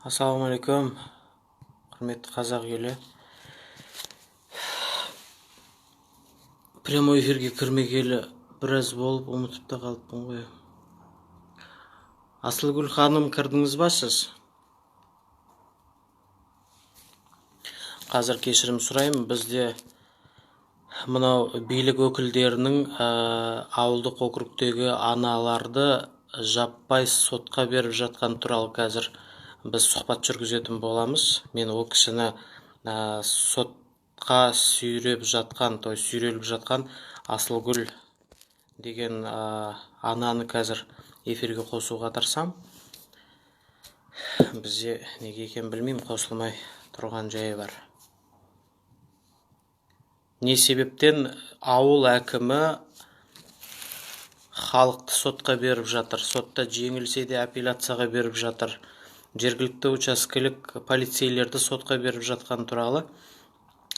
Ассалаумағалейкум, құрметті қазақ елі. Прямой эфирге кірмегелі біраз болып ұмытып та қалыппын ғой. Асылгүл ханым, кірдіңіз ба сіз? Қазір кешірім сұраймын, бізде мынау билік өкілдерінің ауылдық округтегі аналарды жаппай сотқа беріп жатқан туралы қазір біз сұхбат жүргізетін боламыз. Мен ол кісіні сотқа сүйреліп жатқан Асылгүл деген ананы қазір эфирге қосуға тырысам. Бізде неге екен білмеймін, қосылмай тұрған жайы бар. Не себептен ауыл әкімі халықты сотқа беріп жатыр, сотта жеңілсе де апелляцияға беріп жатыр, жергілікті учаскелік полицейлерді сотқа беріп жатқан туралы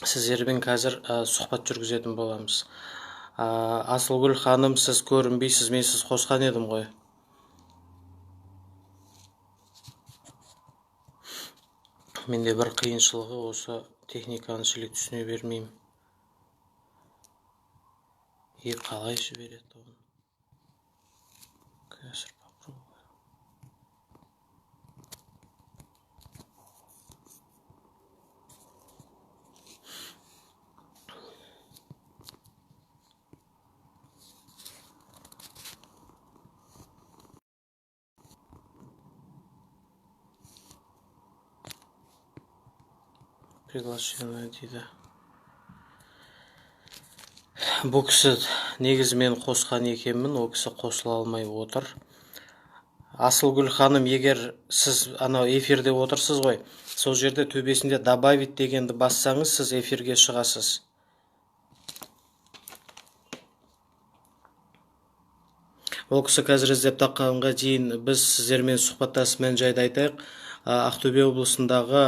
сіздермен қазір сұхбат жүргізетін боламыз. Асылгүл ханым, сіз көрінбейсіз, мен сіз қосқан едім ғой. Менде бір қиыншылығы осы техниканы шілік түсіне бермеймін. Қалай жібереді оны? Қазір попробую. Приглашение дейді. Бұл кісі негізі мен қосқан екенмін, ол кісі қосыла алмай отыр. Асылгүл ханым, егер сіз анау эфирде отырсыз ғой, сол жерде төбесінде добавить дегенді бассаңыз, сіз эфирге шығасыз. Ол кісі қазір іздеп таққанға дейін біз сіздермен сұхбаттасып мән-жайды айтайық. Ақтөбе облысындағы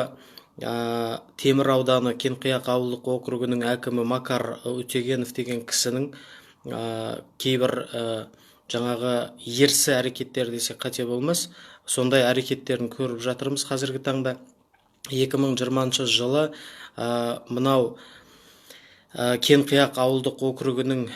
Темір ауданы Кеңқияқ ауылдық округінің әкімі Макар Өтегенов деген кісінің кейбір жаңағы ерсі әрекеттер десе қате болмас, сондай әрекеттерін көріп жатырмыз қазіргі таңда. 2020 жылы мынау Кеңқияқ ауылдық округінің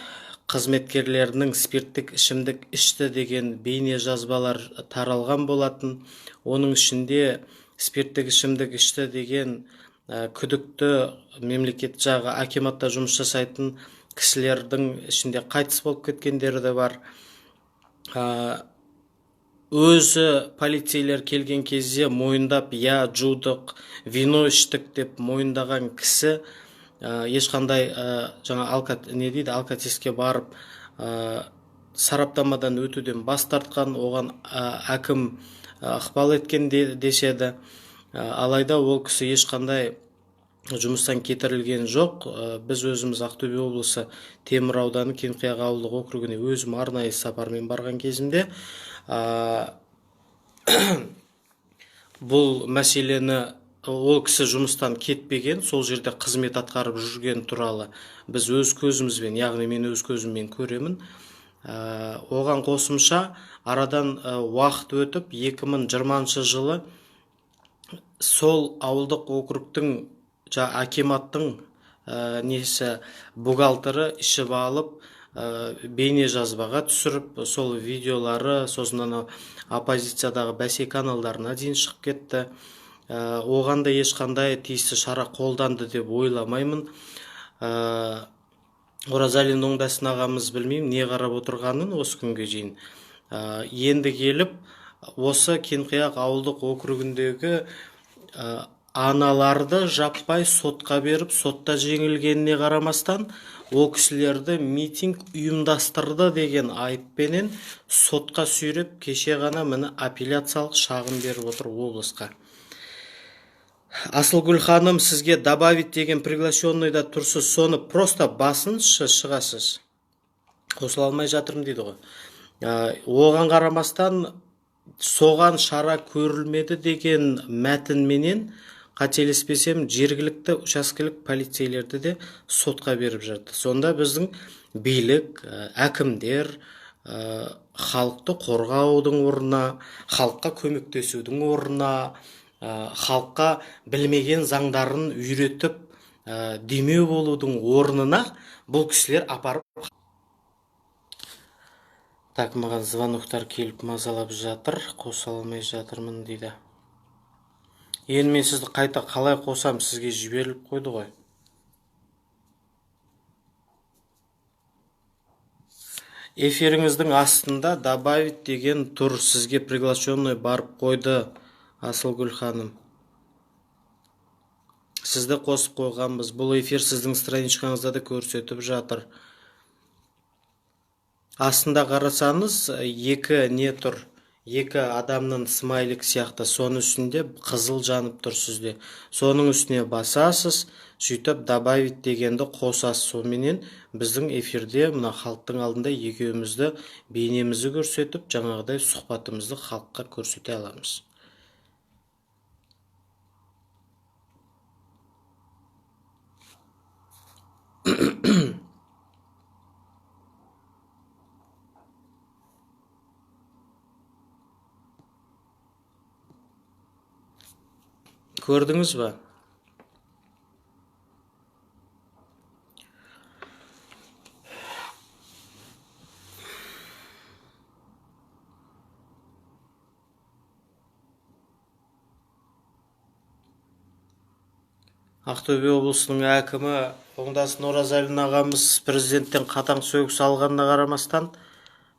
қызметкерлерінің спирттік ішімдік ішті деген бейне жазбалар таралған болатын. Оның ішінде спирттік ішімдік ішті деген күдікті мемлекет жағы акиматта жұмыс жасайтын кісілердің ішінде қайтыс болып кеткендері де бар. Өзі полицейлер келген кезде мойындап, жудық, вино іштік деп мойындаған кісі ешқандай алкотестке барып сараптамадан өтуден бас тартқан, оған әкім ықпал еткен деседі. Алайда ол кісі ешқандай жұмыстан кетірілген жоқ. Біз өзіміз Ақтөбе облысы Темір ауданы Кеңқияқ ауылдық округіне өзім арнайы сапармен барған кезімде бұл мәселені ол кісі жұмыстан кетпеген, сол жерде қызмет атқарып жүрген туралы біз өз көзімізбен, яғни мен өз көзіммен көремін. Оған қосымша арадан уақыт өтіп 2020 жылы сол ауылдық округтың акиматтың бухгалтері ішіп алып бейне жазбаға түсіріп, сол видеолары сосын оппозициядағы бәсеке каналдарына дейін шығып кетті. Оған да ешқандай тиісті шара қолданды деп ойламаймын. Оразалин Оңдасын ағамыз білмеймін не қарап отырғанын осы күнге дейін. Енді келіп, осы Кеңқияқ ауылдық округіндегі аналарды жаппай сотқа беріп, сотта жеңілгеніне қарамастан, ол кісілерді митинг ұйымдастырды деген айыппенен сотқа сүйреп, кеше ғана міне апелляциялық шағым беріп отыр облысқа. Асылгүл ханым, сізге добавить деген приглашенныйда тұрсыз, соны просто басыңызшы, шығасыз. Қосыла алмай жатырмын дейді ғой. Оған қарамастан соған шара көрілмеді деген мәтінменен, қателеспесем, жергілікті учаскелік полицейлерді де сотқа беріп жатыр. Сонда біздің билік, әкімдер халықты қорғаудың орнына, халыққа көмектесудің орнына халыққа білмеген заңдарын үйретіп демеу болудың орнына бұл кісілер апарып. Так, маған звоноктар келіп мазалап жатыр, қоса алмай жатырмын дейді. Енді мен сізді қайта қалай қосам, сізге жіберіліп қойды ғой. Эфиріңіздің астында добавить деген тұр, сізге приглашенный барып қойды, Асылгүл ханым. Сізді қосып қойғанбыз. Бұл эфир сіздің страничкаңызда да көрсетіп жатыр. Астында қарасаңыз, екі не тұр? Екі адамның смайлик сияқты, соның үстінде қызыл жанып тұр сізде. Соның үстіне басасыз, сөйтіп добавить дегенді қосасыз. Соменен біздің эфирде мына халықтың алдында екеумізді бейнемізді көрсетіп, жаңағыдай сұхбатымызды халыққа көрсете аламыз. Көрдіңіз ба? Ақтөбе облысының әкімі Оңдасын Оразалин ағамыз президенттен қатаң сөгіс алғанына қарамастан,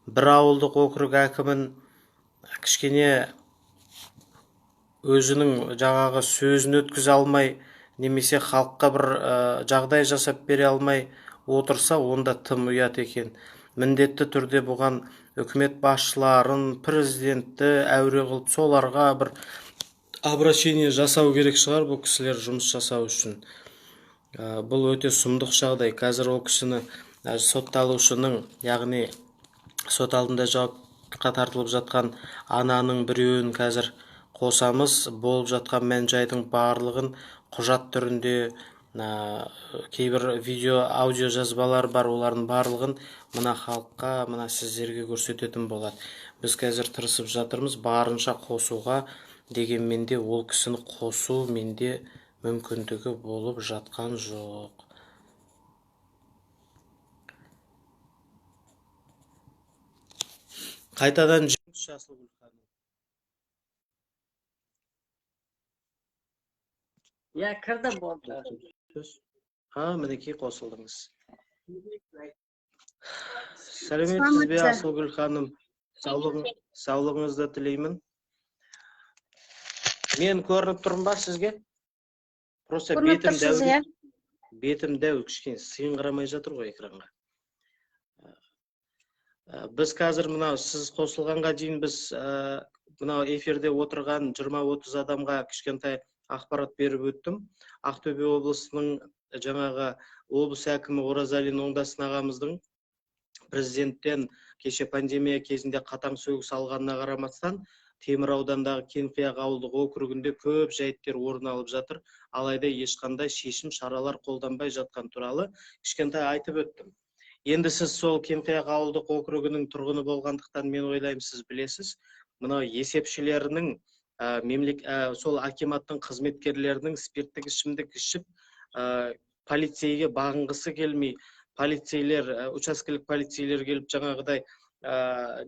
бір ауылдық округ әкімін кішкене өзінің жаңағы сөзін өткізе алмай, немесе халыққа бір жағдай жасап бере алмай отырса, онда тым ұят екен. Міндетті түрде бұған үкімет басшыларын, президентті әуре қылып, соларға бір обращение жасау керек шығар, бұл кісілер жұмыс жасау үшін. Бұл өте сұмдық жағдай. Қазір ол кісіні сотталушының, яғни сот алдында жауапқа тартылып жатқан ананың біреуін қазір қосамыз. Болып жатқан мән-жайдың барлығын құжат түрінде, кейбір видео, аудио жазбалар бар, олардың барлығын мына халыққа, мына сіздерге көрсететін болады. Біз қазір тырысып жатырмыз барынша қосуға, дегенмен де ол кісіні қосу менде мүмкіндігі болып жатқан жоқ. Қайтадан жүріңізші, Асылгүл ханым. Я кірді болды. Мінекей қосылдыңыз. Сәлеметсіз бе, Асылгүл ханым? Саулығыңызды тілеймін. Мен көрініп тұрмын ба сізге? Просто бетім дәу, кішкене сыйыңғырамай жатыр ғой экранға. Біз қазір мынау сіз қосылғанға дейін біз мынау эфирде отырған 20-30 адамға кішкентай ақпарат беріп өттім. Ақтөбе облысының жаңағы облыс әкімі Оразалин Оңдасын ағамыздың президенттен кеше пандемия кезінде қатаң сөгіс алғанына қарамастан, Темір аудандағы Кеңқияқ ауылдық округінде көп жайттер орын алып жатыр, алайда ешқандай шешім шаралар қолданбай жатқан туралы кішкентай айтып өттім. Енді сіз сол Кеңқияқ ауылдық округінің тұрғыны болғандықтан мен ойлаймын, сіз білесіз, мынау есепшілерінің, сол акиматтың қызметкерлерінің спирттік ішімдік ішіп, полицейге бағынғысы келмей, полицейлер, учаскелік полицейлер келіп жаңағыдай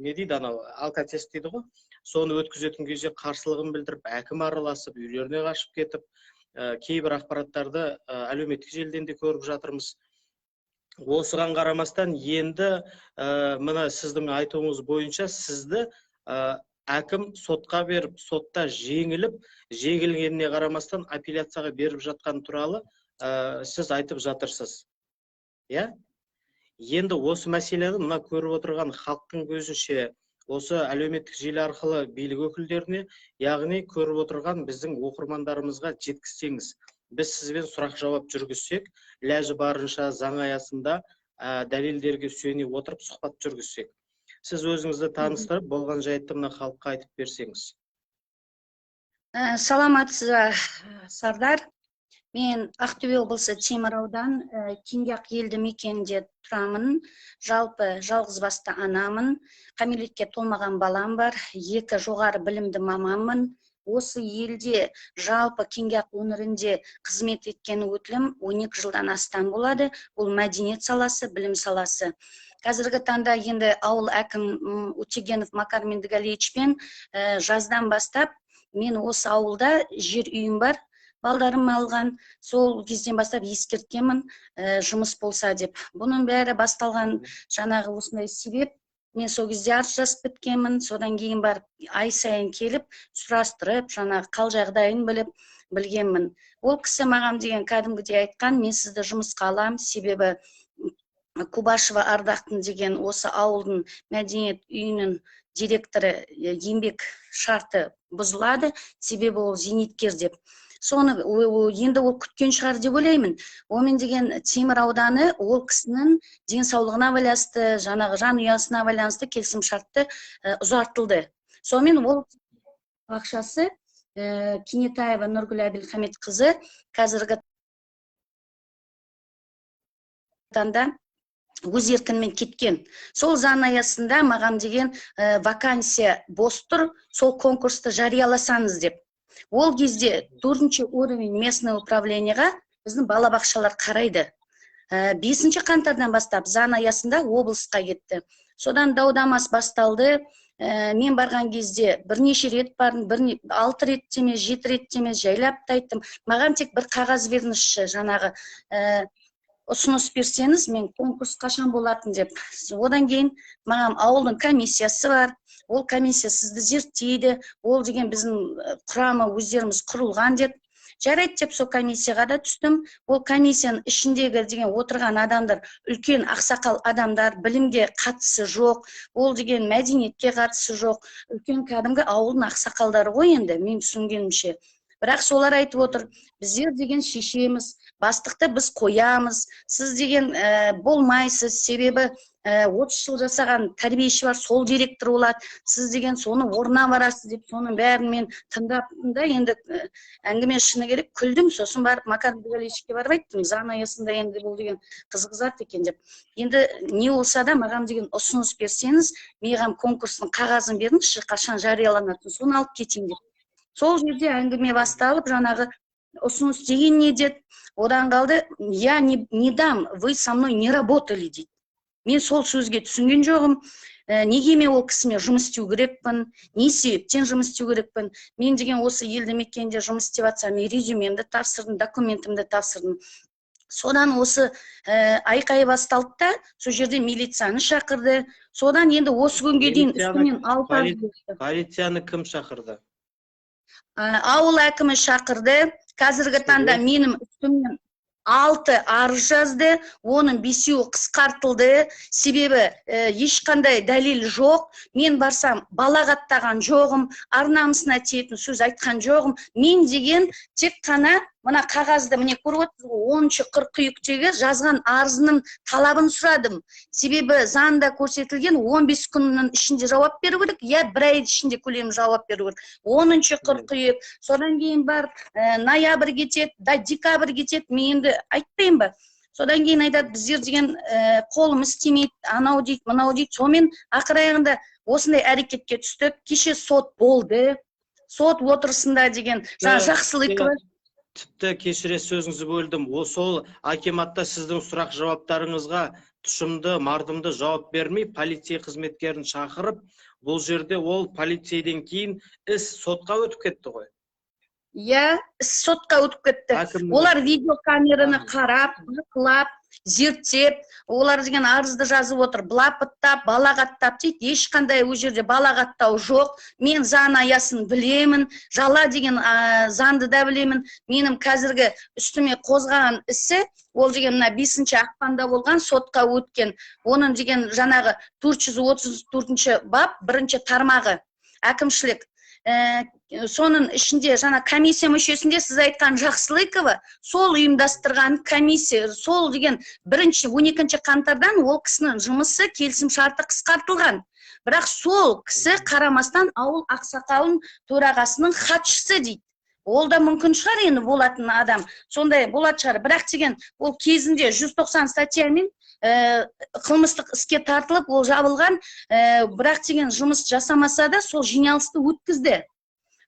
не дейді, анау алкотест дейді ғой, соны өткізетін кезде қарсылығын білдіріп, әкім араласып, үйлеріне қашып кетіп, кейбір ақпараттарды әлеуметтік желіден де көріп жатырмыз. Осыған қарамастан енді мына сіздің айтуыңыз бойынша сізді әкім сотқа беріп, сотта жеңіліп, жеңілгеніне қарамастан апелляцияға беріп жатқан туралы сіз айтып жатырсыз. Иә? Енді осы мәселені мына көріп отырған халықтың көзінше, осы әлеуметтік желі арқылы билік өкілдеріне, яғни көріп отырған біздің оқырмандарымызға жеткізсеңіз, біз сізбен сұрақ-жауап жүргізсек, ләжі барынша заң аясында дәлелдерге сүйене отырып сұхбат жүргізсек. Сіз өзіңізді таныстырып, болған жайтты мына халыққа айтып берсеңіз. Саламатсыз, Сардар. Мен Ақтөбе облысы Темір аудан Кеңқияқ елді мекенінде тұрамын. Жалпы жалғызбасты анамын. Кәмелетке толмаған балам бар. 2 жоғары білімді маманмын. осы елде жалпы Кеңгияқ өңірінде қызмет еткен өтілім 12 жылдан астам болады. Ол мәдениет саласы, білім саласы. Қазіргі таңда енді ауыл әкім Утегенов Макар Меңдіғалиевичпен жаздан бастап мен осы ауылда жер үйім бар, балдарым алған, сол кезден бастап ескерткенмін, жұмыс болса деп. Бұның бәрі басталған жаңағы осындай себеп. Мен сол кезде арыз жазып біткенмін, содан кейін барып ай сайын келіп, сұрастырып, жаңағы қал жағдайын білгенмін. Ол кісі маған деген кәдімгідей айтқан, мен сізді жұмысқа алам, себебі Кубашева Ардақтың деген осы ауылдың мәдениет үйінің директоры еңбек шарты бұзылады, себебі ол зейнеткер деп. Соны енді ол күткен шығар деп ойлаймын. Омен деген Темір ауданы ол кісінің денсаулығына байланысты, жаңағы жанұясына байланысты келісім шартты ұзартылды. Сонымен ол ақшасы Кенетаева Нұргүл Әбілхамедқызы қазіргі таңда өз еркінмен кеткен. Сол заң аясында маған деген вакансия бос тұр, сол конкурсты жарияласаңыз деп. Ол кезде 4-ші уровень местное управлениеға біздің балабақшалар қарайды. 5-ші қаңтардан бастап заң аясында облысқа кетті. Содан дау-дамас басталды. Мен барған кезде бірнеше рет бардым, 6 рет емес, 7 рет емес, жайлап та айттым. Маған тек бір қағаз беріңізші, жаңағы ұсыныс берсеңіз, мен конкурс қашан болатын деп. Одан кейін маған ауылдың комиссиясы бар. Ол комиссия сізді зерттейді. Ол деген біздің құрамы өздеріміз құрылған деп. Жарайды деп сол комиссияға да түстім. Ол комиссияның ішіндегі деген отырған адамдар, үлкен ақсақал адамдар, білімге қатысы жоқ. Ол деген мәдениетке қатысы жоқ. Үлкен кәдімгі ауылдың ақсақалдары ғой енді, мен түсінгенімше. Бірақ солар айтып отыр, біздер деген шешеміз, бастықты біз қоямыз, сіз деген болмайсыз, себебі 30 жыл жасаған тәрбиеші бар, сол директор болады, сіз деген соны орнына барасыз деп, соның бәрін мен тыңдап, енді әңгіме шыны керек күлдім, сосын барып Макар Меңдіғалиевичке барып айттым, заң аясында енді бұл деген қызығызады екен деп. Енді не болса да маған деген ұсыныс берсеңіз, маған конкурстың қағазын беріңізші, қашан жарияланатын, соны алып кетейін деп. Сол жерде әңгіме басталып, жаңағы ұсыныс деген не деді, одан қалды, я не дам, вы со мной не работали дейді. Мен сол сөзге түсінген жоғым, неге мен ол кісімен жұмыс істеу керекпін, не себептен жұмыс істеу керекпін. Мен деген осы елді мекенде жұмыс істеп жатсам, резюмемді тапсырдым, документімді тапсырдым. Содан осы айқай басталды да, сол жерде милицияны шақырды. Содан енді осы күнге дейін үстімен полицияны кім шақырды? Ауыл әкімі шақырды. Қазіргі таңда менің үстімнен 6 арыз жазды, оның 5-еуі қысқартылды, себебі ешқандай дәлел жоқ. Мен барсам балағаттаған жоғым, ар-намысына тиетін сөз айтқан жоғым. Мен деген тек қана мына қағазды, міне көріп отырсыз ғой, 10-ші қыркүйектегі жазған арызының талабын сұрадым. Себебі заңда көрсетілген 15 күннің ішінде жауап беру керек, я 1 ай ішінде көлемі жауап беру керек. 10-ші қыркүйек, содан кейін бар ноябрь кетеді, декабрь кетеді, мен енді айтпайын ба. Содан кейін айтады, біздер деген қолымыз істемейді, анау дейді, мынау дейді. Сонымен ақыр аяғында осындай әрекетке түстік. Кеше сот болды. Сот отырысында деген жақсылық. Тіпті кешіресіз сөзіңізді бөлдім. Сол акиматта сіздің сұрақ жауаптарыңызға тұшымды, мардымды жауап бермей, полиция қызметкерін шақырып, бұл жерде ол полицейден кейін іс сотқа өтіп кетті ғой. Иә, сотқа өтіп кетті. Олар видеокамераны қарап, бақылап, зерттеп, олар деген арызды жазып отыр, былапыттап, балағаттап дейді. Ешқандай ол жерде балағаттау жоқ. Мен заң аясын білемін, жала деген заңды да білемін. Менің қазіргі үстіме қозғаған ісі, ол деген 5-ші ақпанда болған, сотқа өткен. Оның деген жаңағы 434-ші бап, 1-ші тармағы әкімшілік. Соның ішінде жаңа комиссия мүшесінде сіз айтқан Жақсылыкова, сол ұйымдастырған комиссия, сол деген 1-12 қаңтардан ол кісінің жұмысы келісім шарты қысқартылған. Бірақ сол кісі қарамастан ауыл ақсақалының төрағасының хатшысы дейді. Ол да мүмкін шығар енді болатын адам, сондай болады шығар. Бірақ деген ол кезінде 190 статьямен қылмыстық іске тартылып, ол жабылған, бірақ деген жұмыс жасамаса да сол жиналысты өткізді.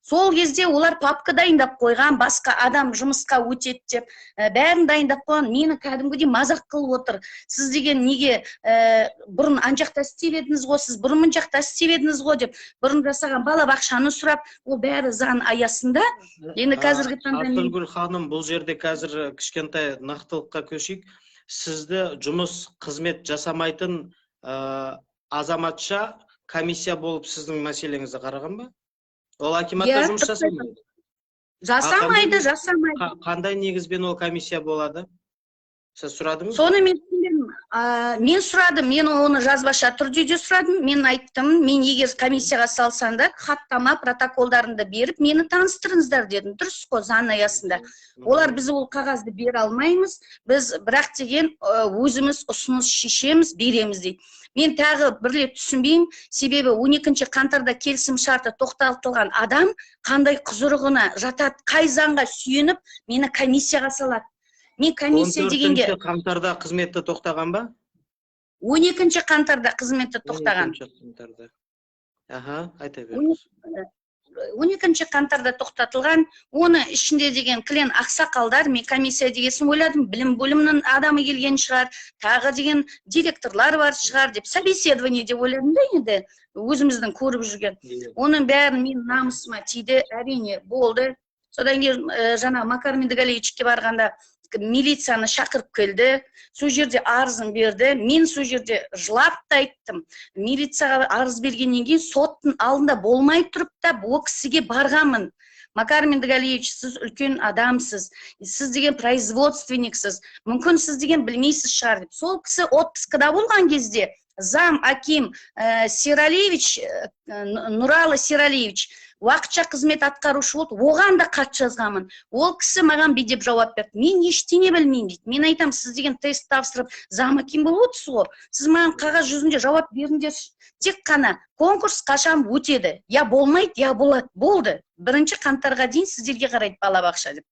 Сол кезде олар папка дайындап қойған, басқа адам жұмысқа өтеді деп, бәрін дайындап қойған. Мені кәдімгідей мазақ қылып отыр. Сіз деген неге бұрын ана жақта істеп едіңіз ғой, сіз бұрын мына жақта істеп едіңіз ғой деп, бұрын жасаған балабақшаны сұрап, ол бәрі заң аясында. Енді қазіргі таңда Артылгүл ханым, бұл жерде қазір кішкентай нақтылыққа көшейік. Сізді жұмыс қызмет жасамайтын азаматша комиссия болып сіздің мәселеңізді қараған ба? Ол акиматта жұмыс жасамайды. Жасамайды. Қандай негізбен ол комиссия болады? Сіз сұрадыңыз? Соны мен сұрадым, мен оны жазбаша түрде де сұрадым. Мен айттым, мен егер комиссияға салсаңдар, хаттама протоколдарында беріп, мені таныстырыңыздар дедім. Дұрыс қой, заң аясында. Олар біз ол қағазды бере алмаймыз, біз бірақ деген өзіміз ұсыныс шешеміз, береміз дейді. Мен тағы бірле түсінбеймін, себебі 12 қаңтарда келісім шарты тоқтатылған адам қандай құзырығына жатады, қай заңға сүйеніп мені комиссияға салады. Мен комиссия дегенге 14 қаңтарда қызметті тоқтаған ба? 12 қаңтарда қызметті тоқтаған. 12 қаңтарда. Аха, айта беріңіз. 12 қаңтарда тоқтатылған. Оны ішінде деген кілең ақсақалдар, мен комиссия дегесін ойладым, білім бөлімінің адамы келген шығар, тағы деген директорлар бар шығар деп, собеседование деп ойладым да енді, өзіміздің көріп жүрген. Оның бәрін мен намысыма тиді, әрине болды. Содан кейін жаңа Макар Медгалевичке барғанда милицияны шақырып келді, сол жерде арызын берді. Мен сол жерде жылап та айттым. Милицияға арыз бергеннен кейін соттың алдында болмай тұрып та бұл кісіге барғанмын. Макар Медгалевич, сіз үлкен адамсыз, сіз деген производственниксіз, мүмкін сіз деген білмейсіз шығар деп. Сол кісі отпускада болған кезде зам аким Сералевич, Нуралы Сералевич уақытша қызмет атқарушы болды, оған да хат жазғанмын. Ол кісі маған бүйтіп жауап берді. Мен ештеңе білмеймін дейді. Мен айтам, сіз деген тест тапсырып, зам аким болып отырсыз ғой. Сіз маған қағаз жүзінде жауап беріңдер. Тек қана конкурс қашан өтеді. Я болмайды, я болады. Болды. 1 қаңтарға дейін сіздерге қарайды балабақша деп.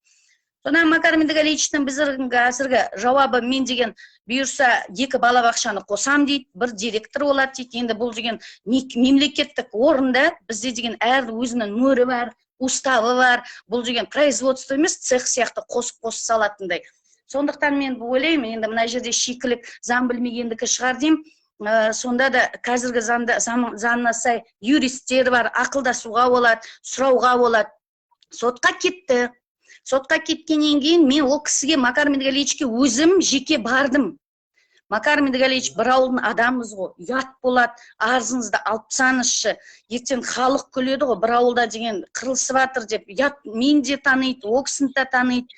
Содан Макар Медгалевичтің қазіргі жауабы, мен деген бұйырса 2 балабақшаны қосам дейді, 1 директор болады дейді. Енді бұл деген мемлекеттік орында, бізде деген әр өзінің мөрі бар, уставы бар. Бұл деген производство емес, цех сияқты қосып салатындай. Сондықтан мен ойлаймын, енді мына жерде шикілік заң білмегендікі шығар деймін. Сонда да қазіргі заңына сай юристтер бар, ақылдасуға болады, сұрауға болады. Сотқа кетті. Сотқа кеткеннен кейін мен ол кісіге, Макар Медгалевичке өзім жеке бардым. Макар Медгалевич, бір ауылдың адамымыз ғой, ұят болады, арызыңызды алып тастаңызшы. Ертең халық күледі ғой, бір ауылда деген қырылысып жатыр деп, ұят, мен де таниды, ол кісіні де таниды,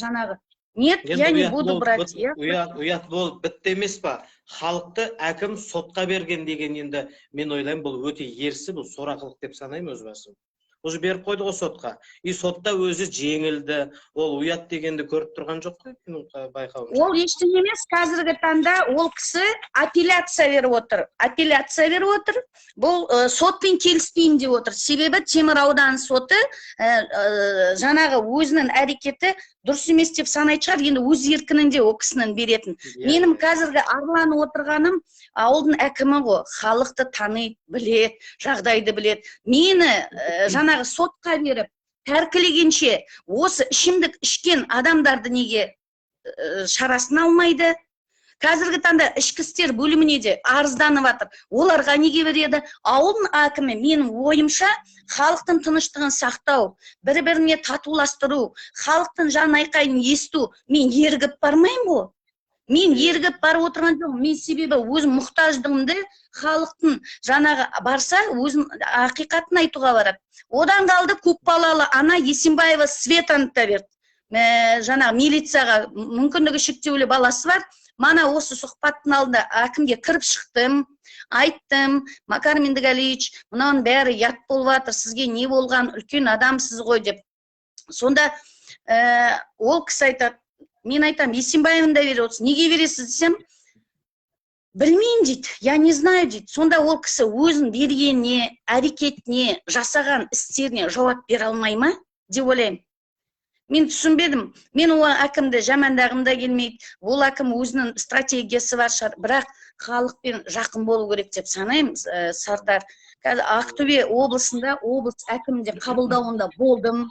жаңағы. Нет, я не буду брать. Ұят болып бітті емес па? Халықты әкім сотқа берген деген енді мен ойлаймын, бұл өте ерсі, бұл сорақылық деп санаймын өз басым. Уже беріп қойды ғой сотқа. И сотта өзі жеңілді. Ол ұят дегенді көріп тұрған жоқ қой, менің байқауымша. Ол ештеңе емес, қазіргі таңда ол кісі апелляция беріп отыр. Апелляция беріп отыр. Бұл сотпен келіспеймін деп отыр. Себебі Темір ауданы соты жаңағы өзінің әрекеті дұрыс емес деп санайды шығар, енді өз еркінінде ол кісінің беретін. Менің қазіргі арланып отырғаным ауылдың әкімі ғой, халықты таниды, білет, жағдайды білет. Мені жаңағы сотқа беріп, тәркілегенше осы ішімдік ішкен адамдарды неге шарасын алмайды? Қазіргі таңда ішкі істер бөліміне де арызданып жатыр. Оларға неге береді? Ауылдың әкімі, менің ойымша, халықтың тыныштығын сақтау, бір-біріне татуластыру, халықтың жан айқайын есту. Мен ергіп бармаймын ғой. Мен ергіп барып отырған жоқ. Мен себебі өзім мұқтаждығымды халықтың жаңағы барса, өзім ақиқатын айтуға барады. Одан қалды көпбалалы ана Есенбаева Светаны да берді. Жаңағы милицияға мүмкіндігі шектеулі баласы бар. Мана осы сұхбаттың алдында әкімге кіріп шықтым, айттым, Макар Медгалевич, мынаның бәрі ят болып жатыр, сізге не болған, үлкен адамсыз ғой деп. Сонда ол кісі айтады, мен айтам, Есенбаевын да бере отырсыз, неге бересіз десем, білмеймін дейді, я не знаю дейді. Сонда ол кісі өзін бергеніне, әрекетіне, жасаған істеріне жауап бере алмай ма деп ойлаймын. Мен түсінбедім. Мен ол әкімді жамандағым да келмейді. Ол әкім өзінің стратегиясы бар шығар, бірақ халықпен жақын болу керек деп санаймын, Сардар. қазір Ақтөбе облысында облыс әкімінде қабылдауында болдым.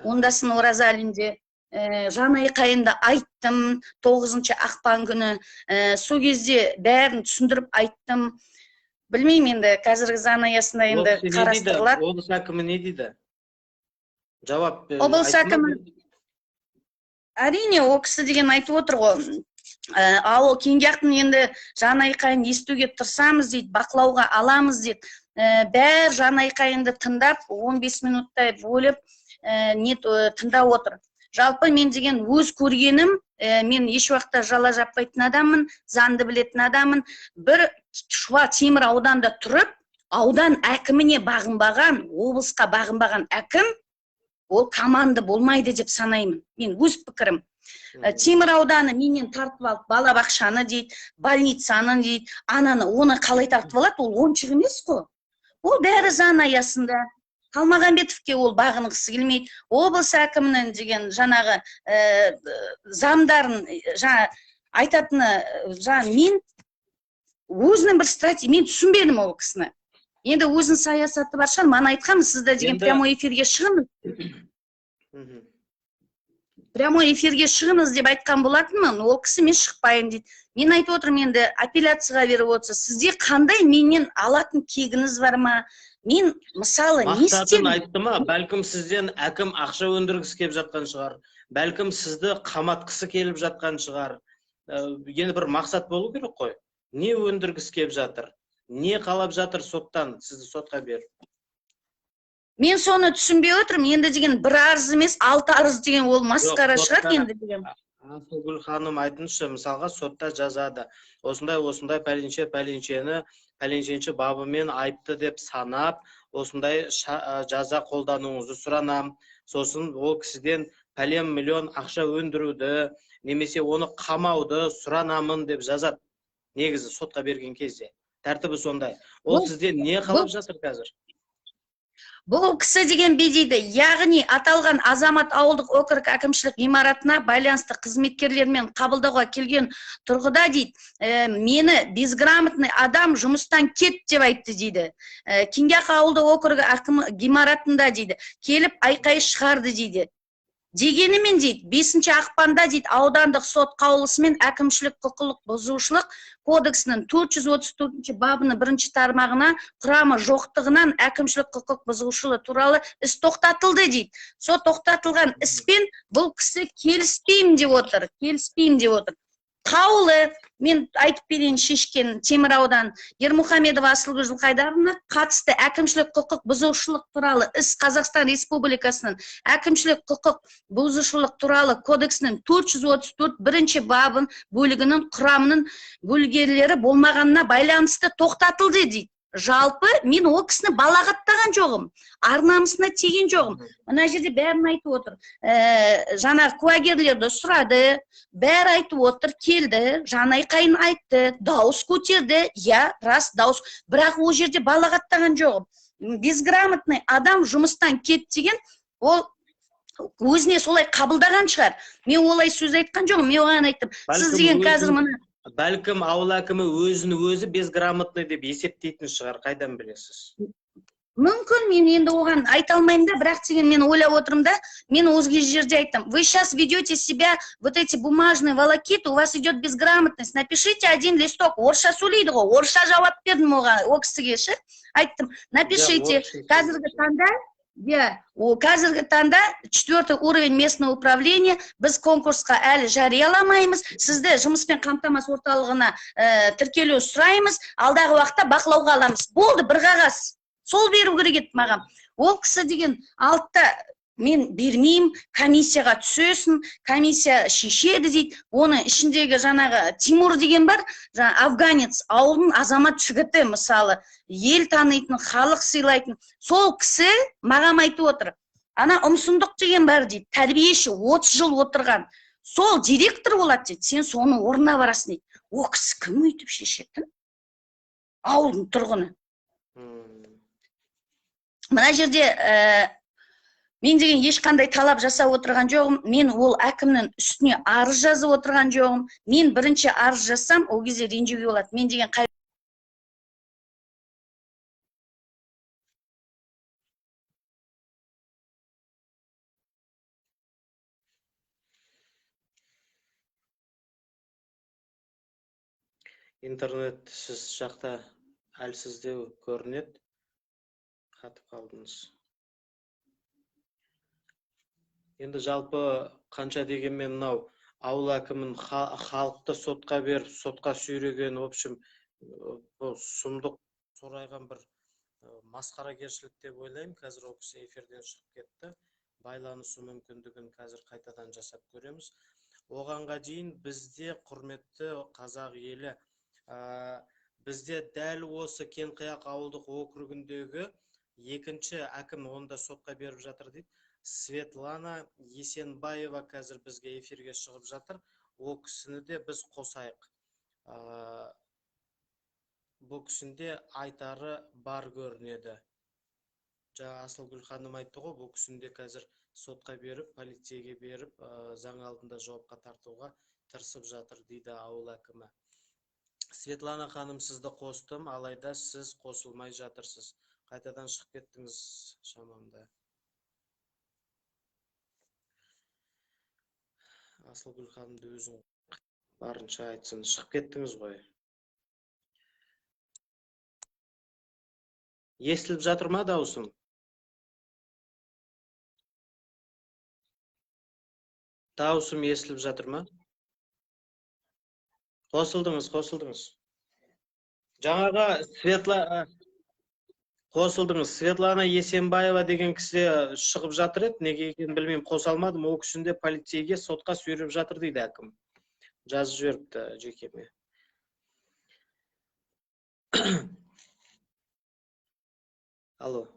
Ондасын Оразалинде Жанайқайында айттым 9 ақпан күні. Сол кезде бәрін түсіндіріп айттым. Білмеймін енді қазіргі заң аясында енді қарастырылады. Облыс әкімі не дейді? Жауап Облыс әкімі әрине ол кісі деген айтып отыр ғой. Ал Кеңгияқтың енді Жанайқайын естуге тырысамыз дейді, бақылауға аламыз дейді. Бәр Жанайқайынды тыңдап 15 минуттай бөліп тыңдап отыр. Жалпы мен деген өз көргенім, мен еш уақытта жала жаппайтын адаммын, заңды білетін адаммын. Бір Шуа Темір ауданда тұрып, аудан әкіміне бағынбаған, облысқа бағынбаған әкім, ол команда болмайды деп санаймын. Мен өз пікірім. Темір ауданы менен тартып алып, балабақшаны дейді, больницаны дейді, оны қалай тартып алады, ол оншық емес қой. Ол бәрі заң аясында. Қалмағанбетовке ол бағынғысы келмейді. Облыс әкімінің деген жаңағы замдарын айтатыны, мен өзінің бір стратегия, мен түсінбедім ол кісіні. Енді өзінің саясаты бар шығар, маған айтқанмын, сізді деген прямой эфирге шығыңыз. Прямой эфирге шығыңыз деп айтқан болатынмын, ол кісі мен шықпайын дейді. Мен айтып отырмын, енді апелляцияға беріп отырса, сізде қандай менен алатын кегіңіз бар ма? Мен мысалы не істедім? Мақсатын айтты ма? Бәлкім сізден әкім ақша өндіргісі келіп жатқан шығар. Бәлкім сізді қаматқысы келіп жатқан шығар. Енді бір мақсат болу керек қой. Не өндіргісі келіп жатыр? Не қалап жатыр соттан? Сізді сотқа беріп. Мен соны түсінбей отырмын. Енді деген бір арыз емес, 6 арыз деген ол масқара шығар енді деген. Асылгүл ханым айтыңызшы, мысалға сотта жазады. Осындай пәленшені бабымен айыпты деп санап, осындай жаза қолдануыңызды сұранам. Сосын ол кісіден пәлен миллион ақша өндіруді, немесе оны қамауды сұранамын деп жазады. Негізі сотқа берген кезде. Тәртібі сондай. Ол сізден не қалап жатыр қазір? Бұл кісі деген бедейді, яғни аталған азамат ауылдық округ әкімшілік ғимаратына байланысты қызметкерлермен қабылдауға келген тұрғыда дейді, мені безграмотный адам жұмыстан кет деп айтты дейді. Кеңгияқ ауылдық округ ғимаратында дейді, келіп айқай шығарды дейді. Дегенімен дейді, 5 ақпанда дейді, аудандық сот қаулысымен әкімшілік құқылық бұзушылық кодексінің 434 бабының 1 тармағына құрамы жоқтығынан әкімшілік құқық бұзушылығы туралы іс тоқтатылды дейді. Сот тоқтатылған іспен бұл кісі келіспеймін деп отыр. Қаулы, мен айтып берейін шешкен Темір аудан Ермұхамедова Асылгүл Жылқайдаровна қатысты әкімшілік құқық бұзушылық туралы іс Қазақстан Республикасының әкімшілік құқық бұзушылық туралы кодексінің 434 бірінші бабын бөлігінің құрамының бөлгерлері болмағанына байланысты тоқтатылды дейді. Жалпы мен ол кісіні балағаттаған жоғым, арнамысына теген жоғым. Мына жерде бәрін айтып отыр. Жаңа куәгерлерді сұрады, бәрі айтып отыр, келді, Жанайқайын айтты, дауыс көтерді, рас дауыс. Бірақ ол жерде балағаттаған жоғым. Безграмотный адам жұмыстан кет деген, ол өзіне солай қабылдаған шығар. Мен олай сөз айтқан жоғым, мен оған айттым. Сіз деген қазір мұны Бәлкім ауыл әкімі өзі безграмотный деп есептейтін шығар, қайдан білесіз? Мүмкін, мен енді оған айта алмаймын да, бірақ деген мен ойлап отырмын да, мен өзге жерде айттым. Вы сейчас ведете себя, вот эти бумажные волокиты, у вас идет безграмотность. Напишите один листок. Орысша сөйлейді ғой, орысша жауап бердім оған, о кісіге ше. Айттым, напишите, қазіргі таңда 4 уровень местного управления, біз конкурсқа әлі жарияламаймыз, сізді жұмыспен қамтамасыз орталығына тіркелу сұраймыз, алдағы уақытта бақылауға аламыз. Болды, бір қағаз. Сол беру керек еді маған. Ол кісі деген алтта мен бермеймін, комиссияға түсесің, комиссия шешеді дейді. Оны ішіндегі жаңағы Тимур деген бар, афганец, ауылдың азамат жігіті, мысалы, ел танитын, халық сыйлайтын. Сол кісі маған айтып отыр. Ана ұмсындық деген бар дейді, тәрбиеші 30 жыл отырған. Сол директор болады дейді, сен соның орнына барасың дейді. О кісі кім өйтіп шешетін? Ауылдың тұрғыны. Мына жерде мен деген ешқандай талап жасап отырған жоғым, мен ол әкімнің үстіне арыз жазып отырған жоғым, мен бірінші арыз жазсам, ол кезде ренжуге болады. Мен деген Интернет сіз жақта әлсіздеу көрінеді. Қатып қалдыңыз. Енді жалпы қанша дегенмен мынау ауыл әкімін халықты сотқа беріп, сотқа сүйреген, в общем, сұмдық сорайған бір масқарагершілік деп ойлаймын. Қазір ол кісі эфирден шығып кетті. Байланысу мүмкіндігін қазір қайтадан жасап көреміз. Оғанға дейін бізде, құрметті қазақ елі, бізде дәл осы Кеңқияқ ауылдық округіндегі екінші әкім онда сотқа беріп жатыр дейді. Светлана Есенбаева қазір бізге эфирге шығып жатыр. Ол кісіні де біз қосайық. Бұл кісінде айтары бар көрінеді. Жаңа Асылгүл ханым айтты ғой, бұл кісінде қазір сотқа беріп, полицейге беріп, заң алдында жауапқа тартуға тырысып жатыр дейді ауыл әкімі. Светлана ханым, сізді қостым, алайда сіз қосылмай жатырсыз. Қайтадан шығып кеттіңіз шамамда. Асылгүл ханымды өзің барынша айтсын, шығып кеттіңіз ғой. Естіліп жатыр ма даусың? Даусым естіліп жатыр ма? Қосылдыңыз. Жаңаға Светлана Есенбаева деген кісі шығып жатыр еді, неге екенін білмеймін, қоса алмадым. Ол кісінде полицейге сотқа сүйреп жатыр дейді әкім. Жазып жіберіпті жекеме. Алло.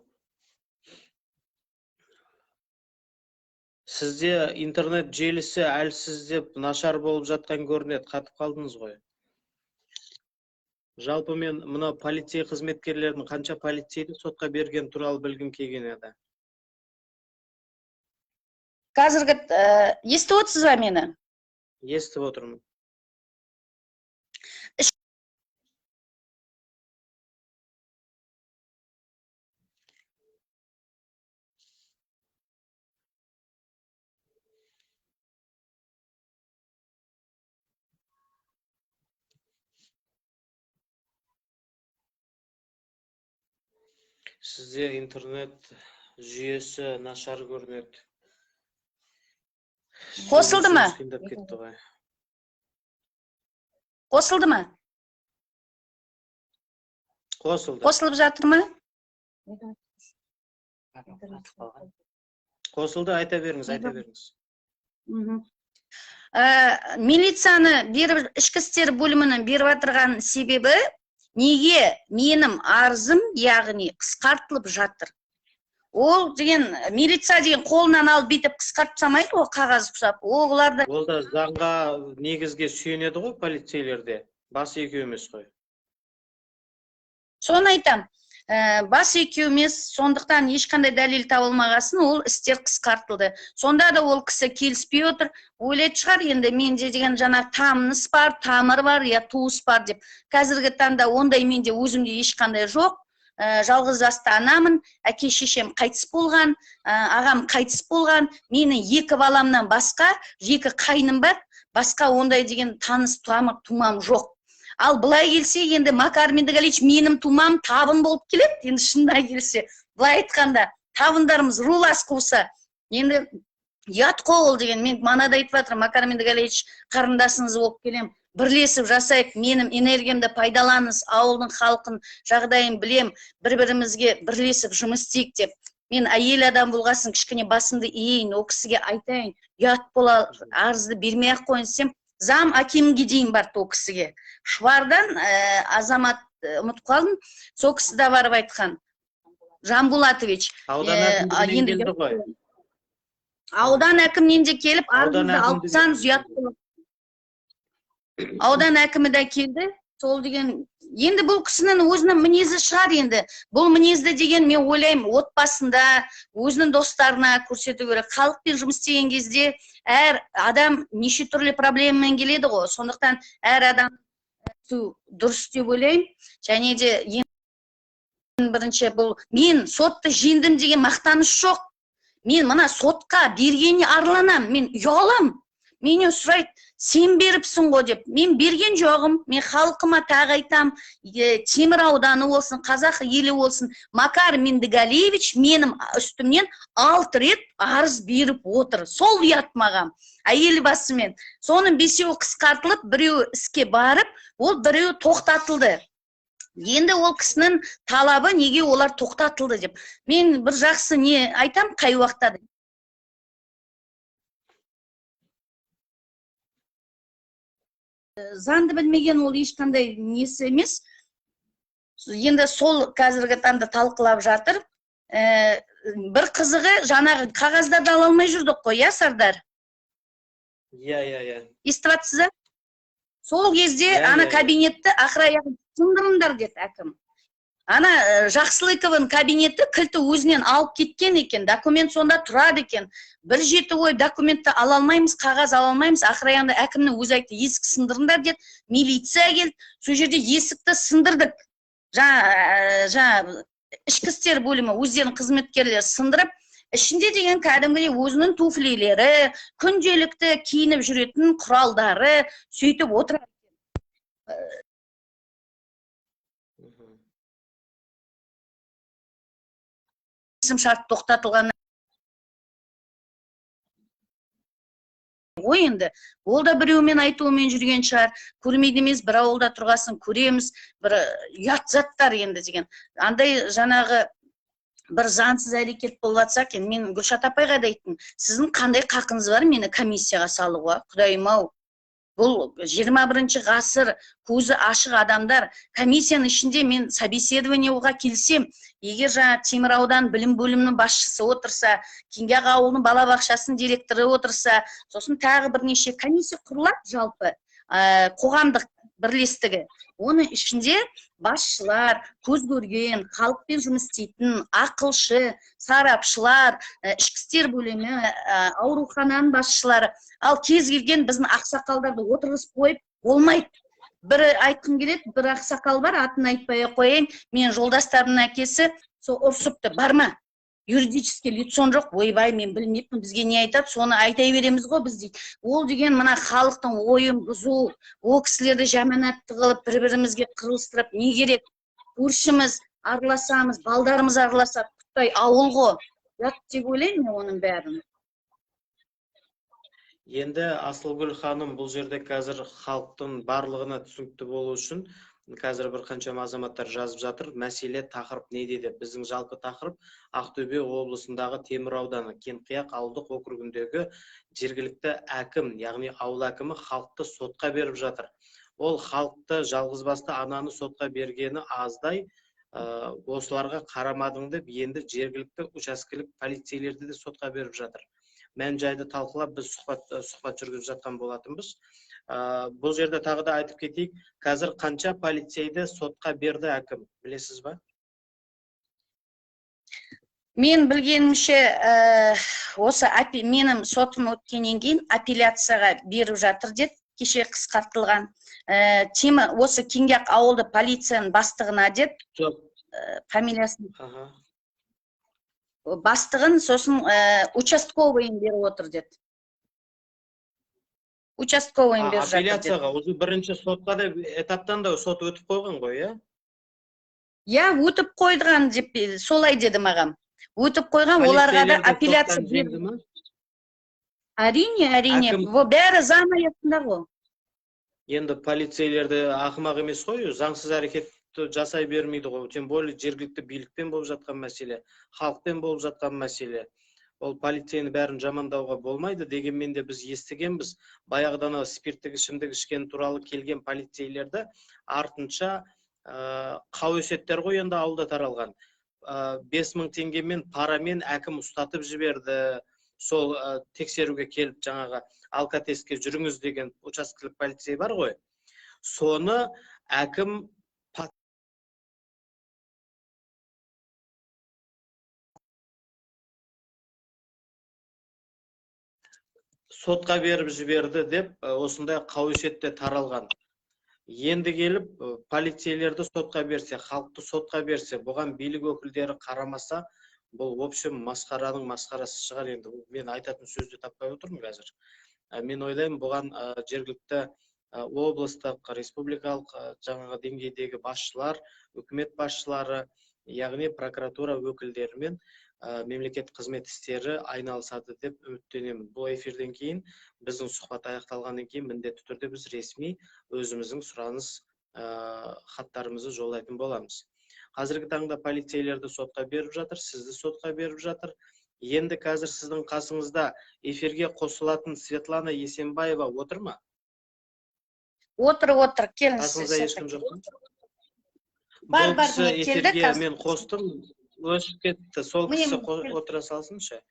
Сізде интернет желісі әлсіз деп нашар болып жатқан көрінеді, қатып қалдыңыз ғой. Жалпы мен мына полицей қызметкерлердің қанша полицейді сотқа берген туралы білгім келген еді. Қазіргі естіп отырсыз ба мені? Естіп отырмын. Сізде интернет жүйесі нашар көрінеді. Қосылды ма? Қосылды ма? Қосылды. Қосылып жатыр ма? Қосылды, айта беріңіз. Милицияны беріп, ішкі істер бөлімінің беріп отырған себебі, неге менің арызым, яғни қысқартылып жатыр. Ол деген, милиция деген қолынан алып бетіп қысқартып самайды, ол қағаз құсап. Ол да заңға негізге сүйенеді ғой полицейлерде. Бас екеу емес қой. Соны айтам. Бас екеу емес, сондықтан ешқандай дәлел табылмағасын, ол істер қысқартылды. Сонда да ол кісі келіспей отыр. Ойлайды шығар, енді менде деген жаңа тамыныс бар, тамыр бар, я туыс бар деп. Қазіргі таңда ондай менде өзімде ешқандай жоқ. Жалғыз жасты анамын, әке шешем қайтыс болған, ағам қайтыс болған, менің 2 баламнан басқа, 2 қайным бар, басқа ондай деген таныс тумам жоқ. Ал былай келсе, енді Макар Медегалич менің тумам табын болып келеді, енді шындай келсе. Былай айтқанда, табындарымыз рулас қуса, енді ят қол деген, мен манада айтып жатырмын, Макар Медегалич қарындасыңыз болып келем, бірлесіп жасайық, менің энергиямды пайдаланыңыз, ауылдың халқын жағдайын білем, бір-бірімізге бірлесіп жұмыс істейік деп. Мен әйел адам болғасын, кішкене басымды иейін, ол кісіге айтайын, ят бола, арызды бермей-ақ қойын десем, зам акимге дейін барды ол кісіге. Швардан азамат ұмытып қалдым, сол кісі де барып айтқан. Жанбулатович. Аудан әкімінен де келіп, арызды алыпсан зұят болып. Аудан әкімі де келді, сол деген, енді бұл кісінің өзінің мінезі шығар енді. Бұл мінезді деген мен ойлаймын, отбасында, өзінің достарына көрсету керек. Халықпен жұмыс істеген кезде әр адам неше түрлі проблемамен келеді ғой. Сондықтан әр адам дұрыс деп ойлаймын. Және де ең бірінші бұл, мен сотты жеңдім деген мақтаныш жоқ. Мен мына сотқа бергеніне арланам, мен ұялам. Менен сұрайды, сен беріпсің ғой деп. Мен берген жоғым, мен халқыма тағы айтам, Темір ауданы болсын, қазақ елі болсын, Макар Меңдіғалиевич менің үстімнен 6 рет арыз беріп отыр. Сол ұят маған. Елбасымен. Соның 5-еуі қысқартылып, 1-еуі іске барып, ол 1-еуі тоқтатылды. Енді ол кісінің талабы неге олар тоқтатылды деп. Мен бір жақсы не айтам, қай уақытта заңды білмеген ол ешқандай несі емес. Енді сол қазіргі таңда талқылап жатыр. Бір қызығы жаңағы қағаздарды ала алмай жүрдік қой, я Сардар? Иә. Естіп жатсыз? Сол кезде ана кабинетті ақыр аяғын сындырыңдар деді әкім. Ана Жақсылыковың кабинеті кілті өзінен алып кеткен екен, документ сонда тұрады екен. 1-7 ой документті ала алмаймыз, қағаз ала алмаймыз, ақыр аяғында әкімнің өзі айтты, есік сындырыңдар деді, милиция келді, сол жерде есікті сындырдық. Жаңа ішкі істер бөлімі өздерінің қызметкерлері сындырып, ішінде деген кәдімгідей өзінің туфлилері, күнделікті киініп жүретін құралдары сөйтіп отырады. Шарт тоқтатылған ой енді, ол да біреумен айтуымен жүрген шығар, көрмейді емес, бір ауылда тұрғасын көреміз, бір ұят заттар енді деген. Андай жаңағы бір заңсыз әрекет болып жатса екен, мен Гүлшат апайға да айттым, сіздің қандай қақыңыз бар мені комиссияға салуға, құдайым-ау. Бұл 21 ғасыр көзі ашық адамдар, комиссияның ішінде мен собеседованиеға келсем, егер жаңа Темір аудан білім бөлімінің басшысы отырса, Кеңгақ ауылының балабақшасының директоры отырса, сосын тағы бірнеше комиссия құрылады жалпы, қоғамдық бірлестігі. Оның ішінде басшылар, көз көрген, халықпен жұмыс істейтін, ақылшы, сарапшылар, ішкі істер бөлімі, аурухананың басшылары, ал кез келген біздің ақсақалдарды отырғызып қойып болмайды. Бір айтқым келеді, бір ақсақал бар, атын айтпай қояйын, мен жолдастарымның әкесі сол ұрсыпты, барма. Юридический лицон жоқ, ойбай, мен білмеппін, бізге не айтады, соны айтай береміз ғой біз дейді. Ол деген мына халықтың ойын бұзу, ол кісілерді жаманатты қылып, бір-бірімізге қырылыстырып, не керек? Көршіміз араласамыз, балдарымыз араласады, құттай ауыл ғой. Ұят деп ойлаймын оның бәрін. Енді Асылгүл ханым, бұл жерде қазір халықтың барлығына түсінікті болу үшін қазір бір қаншама азаматтар жазып жатыр. Мәселе тақырып не дейді? Біздің жалпы тақырып Ақтөбе облысындағы Темір ауданы Кеңқияқ ауылдық округіндегі жергілікті әкім, яғни ауыл әкімі халықты сотқа беріп жатыр. Ол халықты жалғызбасты ананы сотқа бергені аздай, осыларға қарамадың деп, енді жергілікті учаскелік полицейлерді де сотқа беріп жатыр. Мән жайды талқылап, біз сұхбат жүргізіп жатқан болатынбыз. Бұл жерде тағы да айтып кетейік, қазір қанша полицейді сотқа берді әкім, білесіз ба? Мен білгенімше, осы менің сотым өткеннен кейін апелляцияға беріп жатыр деді, кеше қысқартылған. Осы Кеңгақ ауылды полицияның бастығына деді, фамилиясын бастығын, сосын участковыйын беріп отыр деді. Участковыйын беріп жатыр деді. Апелляцияға, өзі бірінші сотқа да этаптан да сот өтіп қойған ғой, иә? Я, өтіп қойдыған деп, солай деді маған. Өтіп қойған, оларға да апелляция берді. Әрине, бәрі заң аясында ғой. Енді полицейлерді ақымақ емес қой, заңсыз әрекет жасай бермейді ғой. Тем более жергілікті билікпен болып жатқан мәселе, халықпен болып жатқан мәселе. Ол полицейні бәрін жамандауға болмайды. Дегенмен де біз естігенбіз, баяғыдан спирттік ішімдік ішкен туралы келген полицейлерді артынша қауесеттер ғой енді ауылда таралған. 5000 теңгемен парамен әкім ұстатып жіберді. Сол тексеруге келіп жаңағы алкотестке жүріңіз деген учаскелік полицей бар ғой. Соны әкім сотқа беріп жіберді деп осындай қауесетте таралған. Енді келіп полицейлерді сотқа берсе, халықты сотқа берсе, бұған билік өкілдері қарамаса, бұл общем масқараның масқарасы шығар. Енді мен айтатын сөзді таппай отырмын қазір. Мен ойлаймын, бұған жергілікті облыстық, республикалық жаңағы деңгейдегі басшылар, үкімет басшылары, яғни прокуратура өкілдері мен мемлекет қызмет істері айналысады деп үміттенемін. Бұл эфирден кейін, біздің сұхбат аяқталғаннан кейін міндетті түрде біз ресми өзіміздің сұраныс хаттарымызды жолдайтын боламыз. Қазіргі таңда полицейлерді сотқа беріп жатыр, сізді сотқа беріп жатыр. Енді қазір сіздің қасыңызда эфирге қосылатын Светлана Есенбаева отыр ма? Отыр, келіңіз. Қасыңызда ешкім жоқ па? Бар, Бұл кісі мен келді, эфирге мен қостым, өшіп кетті. Сол кісі отыра салсыншы.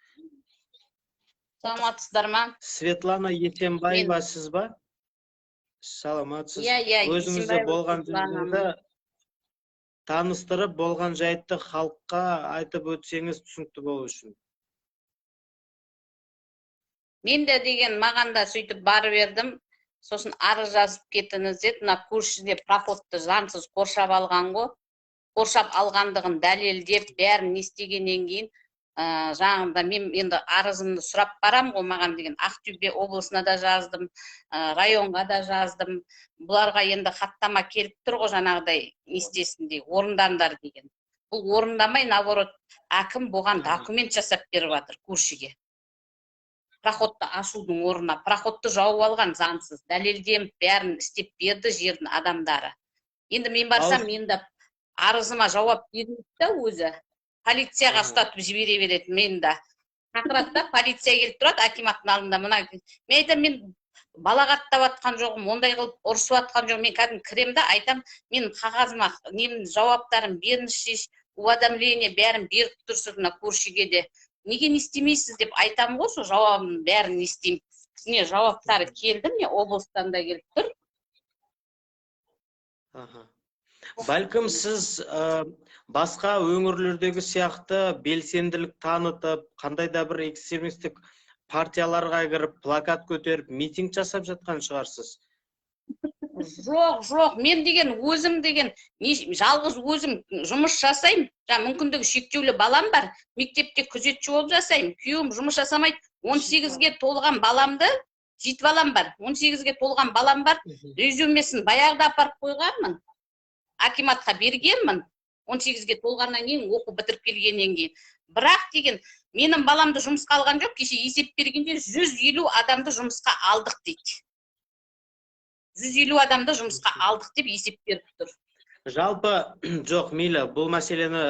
Саламатсыздар ма? Светлана Есенбаева сіз ба? Саламатсыз. Иә, Өзіңізді болған жайында таныстырып, болған жайтты халыққа айтып өтсеңіз түсінікті болу үшін. Мен де деген мағанда сөйтіп барып едім. Сосын арыз жазып кетіңіз деді. Мына көршіде проходты заңсыз қоршап алған ғой. Қоршап алғандығын дәлелдеп, бәрін естегеннен кейін, жаңағында мен енді арызымды сұрап барам ғой, маған деген Ақтөбе облысына да жаздым, районға да жаздым. Бұларға енді хаттама келіп тұр ғой, жаңағыдай естесінде орындандар деген. Бұл орындамай, наоборот, әкім бұған документ жасап беріп жатыр көршіге. Проходты ашудың орнына, проходты жауып алған заңсыз, дәлелдем бәрін істеп берді жердің адамдары. Енді мен барсам, мен де арызыма жауап бермейді да өзі. Полицияға ұстатып жібере береді, мен де. Шақырады да, полиция келіп тұрады, акиматтың алдында. Мен айтам, мен балағаттап атқан жоғым, ондай қылып ұрысып атқан жоғым. Мен кәдімгі кірем да, айтам, мен қағазыма немін жауаптарым беріңізші, уведомление бәрін беріп тұрсыз мына көршіге де. Неге не істемейсіз деп айтам ғой, сол жауабын бәрін не істеймін. Міне жауаптары келді, міне облыстан да келіп тұр. Бәлкім сіз басқа өңірлердегі сияқты белсенділік танытып, қандай да бір экстремистік партияларға кіріп, плакат көтеріп, митинг жасап жатқан шығарсыз? Жоқ, мен деген өзім деген жалғыз өзім жұмыс жасаймын. Мүмкіндігі шектеулі балам бар, мектепте күзетші болып жасаймын. Күйеуім жұмыс жасамайды. 18-ге толған баламды, жеті балам бар. 18-ге толған балам бар. Резюмесін баяғыда апарып қойғанмын. Акиматқа бергенмін. 18-ге толғаннан кейін, оқу бітіріп келгеннен кейін. Бірақ деген, менің баламды жұмысқа алған жоқ, кеше есеп бергенде 150 адамды жұмысқа алдық дейді. 150 адамды жұмысқа алдық деп есеп беріп тұр. Жалпы, жоқ, мейлі, бұл мәселені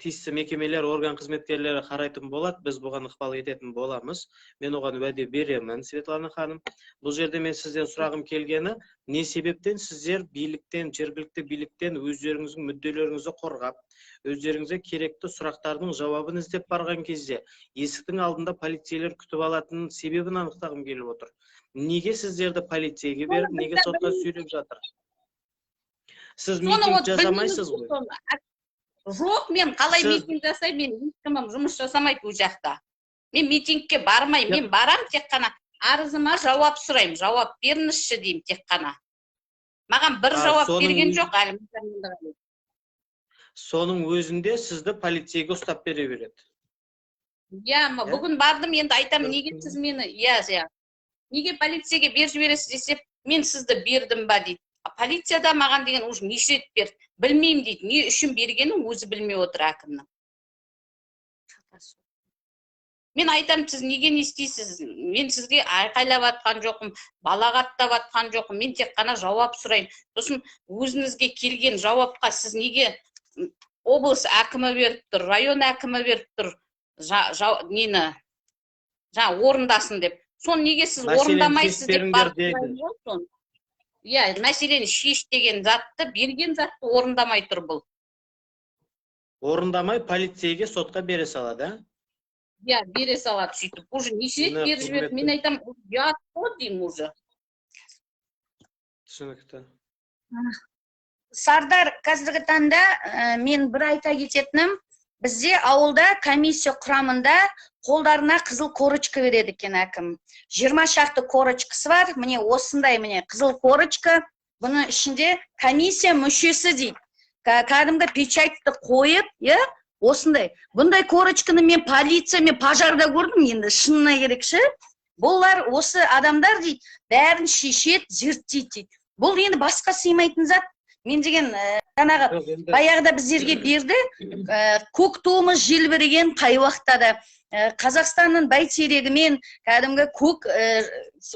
тиісті мекемелер, орган қызметкерлері қарайтын болады, біз бұған ықпал ететін боламыз. Мен оған уәде беремін, Светлана ханым. Бұл жерде мен сізден сұрағым келгені, не себептен сіздер биліктен, жергілікті биліктен өздеріңіздің мүдделеріңізді қорғап, өздеріңізге керекті сұрақтардың жауабын іздеп барған кезде, есіктің алдында полицейлер күтіп алатын себебін анықтағым келіп отыр. Неге сіздерді полицейге беріп, неге сотқа сүйреп жатыр? Сіз митинг жасамайсыз ғой? Жоқ, мен қалай митинг жасаймын, мен ешкімім жұмыс жасамайды ол жақта. Мен митингке бармаймын, мен барам тек қана арызыма жауап сұраймын, жауап беріңізші деймін тек қана. Маған бір жауап берген жоқ әлі. Соның өзінде сізді полицейге ұстап бере береді. Иә, бүгін бардым, енді айтам, неге сіз мені, неге полицияға беріп жібересіз десе, мен сізді бердім ба дейді. Полицияда маған деген уже неше рет берді. Білмеймін дейді. Не үшін бергенін өзі білмей отыр әкімнің. Мен айтам, сіз неге не істейсіз? Мен сізге айқайлап атқан жоқпын, балағаттап атқан жоқпын. Мен тек қана жауап сұрайын. Сосын өзіңізге келген жауапқа сіз неге облыс әкімі беріп тұр, район әкімі беріп тұр, нені орындасын деп. Сон неге сіз орындамайсыз деп барып тұрайын. Иә, мәселені шеш деген затты, берген затты орындамай тұр бұл. Орындамай полицейге сотқа бере салады, Иә, бере салады сөйтіп. Уже неше рет беріп жіберді. Мен айтам, ұят қой деймін уже. Түсінікті. Сардар, қазіргі таңда мен бір айта кететінім, бізде ауылда комиссия құрамында қолдарына қызыл корочка береді екен әкім. 20 шақты корочкасы бар, міне осындай қызыл корочка, бұның ішінде комиссия мүшесі дейді. Кәдімгі печатьті қойып, осындай. Бұндай корочканы мен полиция, мен пожарда көрдім, енді шынына керекші. Бұлар осы адамдар дейді, бәрін шешет, зерттейді дейді. Бұл енді басқа сыймайтын зат. Мен деген жаңағы баяғыда біздерге берді, көк туымыз желбіреген қай уақытта да Қазақстанның бәйтерегімен кәдімгі көк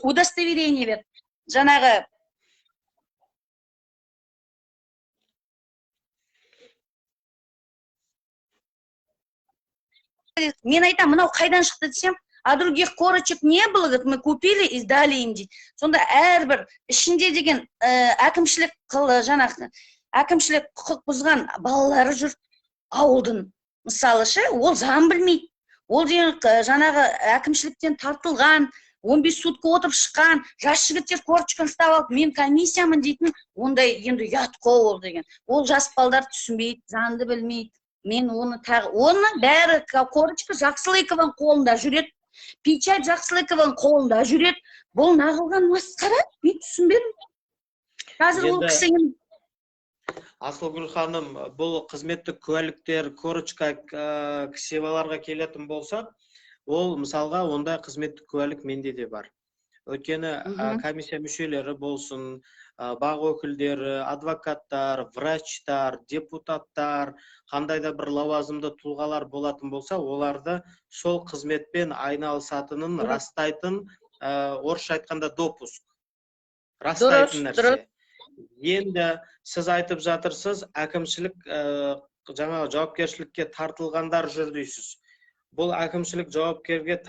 удостоверение берді. Жаңағы мен айтам, мынау қайдан шықты десем, а других корочек не было, говорит, мы купили и сдали им дейді. Сонда әрбір ішінде деген әкімшілік құқық бұзған балалары жүр ауылдың. Мысалы ше, ол заң білмейді. Ол деген жаңағы әкімшіліктен тартылған, 15 сутка отырып шыққан, жас жігіттер корочканы ұстап алып, мен комиссиямын дейтін, ондай енді ұят қой ол деген. Ол жас балалар түсінбейді, заңды білмейді. Мен оны бәрі корочка Жақсылыкованың қолында жүреді. Печать Жақсылыкованың қолында жүреді. Бұл нағылған масқара, мен түсінбедім. Қазір ол кісі Асылгүл ханым, бұл қызметтік куәліктер, корочка ксиваларға келетін болсақ, ол мысалға ондай қызметтік куәлік менде де бар. Өйткені комиссия мүшелері болсын, бақ өкілдері, адвокаттар, врачтар, депутаттар, қандай да бір лауазымды тұлғалар болатын болса, оларды сол қызметпен айналысатынын растайтын, орысша айтқанда допуск. Растайтын нәрсе. Енді сіз айтып жатырсыз, әкімшілік жаңағы жауапкершілікке тартылғандар жүр дейсіз. Бұл әкімшілік жауапкерге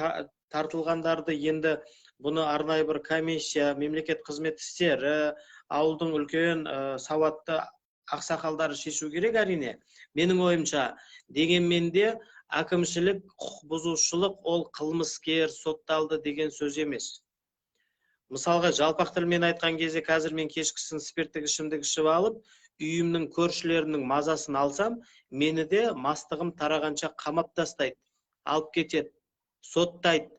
тартылғандарды енді бұны арнайы бір комиссия, мемлекет қызмет істері, ауылдың үлкен сауатты ақсақалдары шешу керек әрине. Менің ойымша, дегенмен де әкімшілік құқық бұзушылық ол қылмыскер сотталды деген сөз емес. Мысалға жалпақ тілмен айтқан кезде қазір мен кешкісін спирттік ішімдік ішіп алып, үйімнің көршілерінің мазасын алсам, мені де мастығым тарағанша қамап тастайды, алып кетеді, соттайды.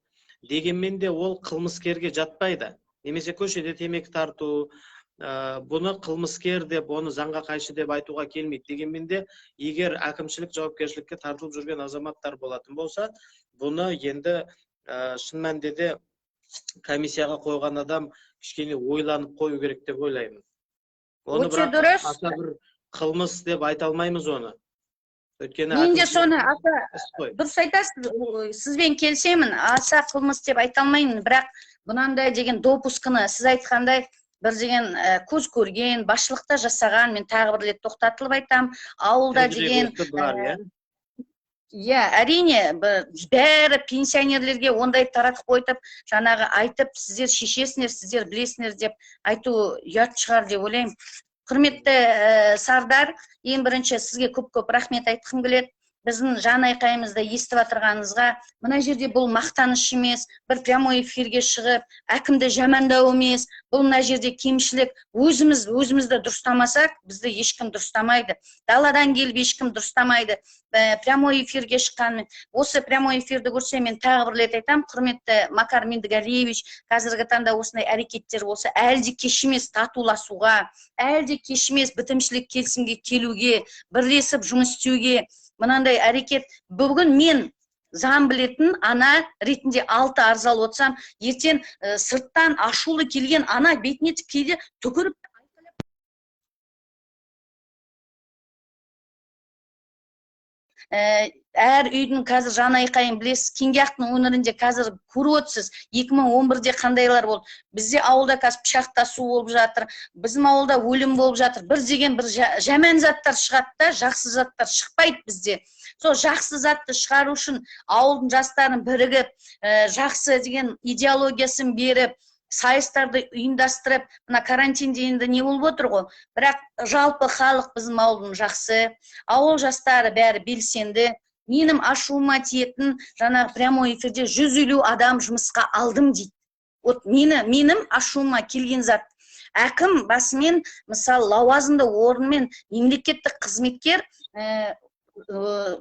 Дегенмен де ол қылмыскерге жатпайды. Немесе көшеде темекі тарту, бұны қылмыскер деп, оны заңға қайшы деп айтуға келмейді. Дегенмен де, егер әкімшілік жауапкершілікке тартылып жүрген азаматтар болатын болса, бұны енді шын мәнінде де комиссияға қойған адам кішкене ойланып қою керек деп ойлаймын. Оны бірақ аса бір қылмыс деп айта алмаймыз оны. Мен де соны дұрыс айтасыз, сізбен келісемін, аса қылмыс деп айта алмаймын, бірақ бұнандай деген допускыны сіз айтқандай бір деген көз көрген, басшылықта жасаған, мен тағы бір рет тоқтатылып айтам, ауылда деген әрине, бәрі пенсионерлерге ондай таратып қойып, жаңағы айтып, сіздер шешесіңдер, сіздер білесіңдер деп айту ұят шығар деп ойлаймын. Құрметті Сардар, ең бірінші сізге көп-көп рахмет айтқым келеді. Біздің жан айқайымызды естіп отырғаныңызға, мына жерде бұл мақтаныш емес, бір прямой эфирге шығып, әкімді жамандау емес, бұл мына жерде кемшілік, өзімізді дұрыстамасақ, бізді ешкім дұрыстамайды. Даладан келіп ешкім дұрыстамайды. Прямой эфирге шыққанмен. Осы прямой эфирді көрсе, мен тағы бір рет айтам, құрметті Макар Меңдіғалиевич, қазіргі таңда осындай әрекеттер болса, әлде кеш емес татуласуға, әлде кеш емес бітімшілік келісімге келуге, бірлесіп жұмыс істеуге, мынандай әрекет. Бүгін мен заң білетін ана ретінде 6 арзал отсам, ертең сырттан ашулы келген ана бетіне кейде түкіріп әр үйдің қазір жан айқайын білесіз, Кеңгияқтың өңірінде қазір көріп отырсыз, 2011-де қандайлар болды. Бізде ауылда қазір пышақтасу болып жатыр, біздің ауылда өлім болып жатыр. Бір деген бір жаман заттар шығады да, жақсы заттар шықпайды бізде. Сол жақсы затты шығару үшін ауылдың жастарын бірігіп, жақсы деген идеологиясын беріп, сайыстарды ұйымдастырып, мына карантинде енді не болып отыр ғой. Бірақ жалпы халық біздің ауылдың жақсы, ауыл жастары бәрі белсенді. Менің ашуыма тиетін жаңағы прямой эфирде 150 адам жұмысқа алдым дейді. Вот менің ашуыма келген зат. Әкім басымен, мысалы, лауазымды орынмен мемлекеттік қызметкер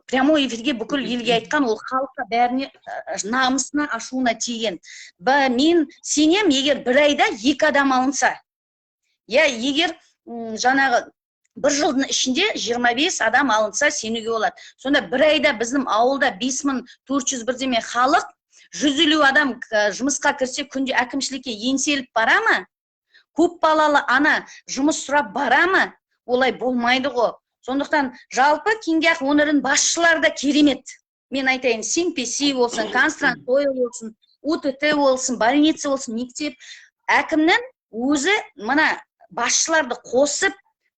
прямой эфирге бүкіл елге айтқан, ол халыққа бәріне намысына, ашуына тиген. Мен сенем, егер бір айда 2 адам алынса, егер жаңағы бір жылдың ішінде 25 адам алынса сенуге болады. Сонда бір айда біздің ауылда 5400 бірдеме халық 150 адам жұмысқа кірсе күнде әкімшілікке еңселіп бара ма? Көп балалы ана жұмыс сұрап бара ма? Олай болмайды ғой. Сондықтан жалпы Кеңгақ өңірінің басшылары да керемет. Мен айтайын, СНПС болсын, Константойл болсын, УТТ болсын, больница болсын, мектеп. Әкімнің өзі мына басшыларды қосып,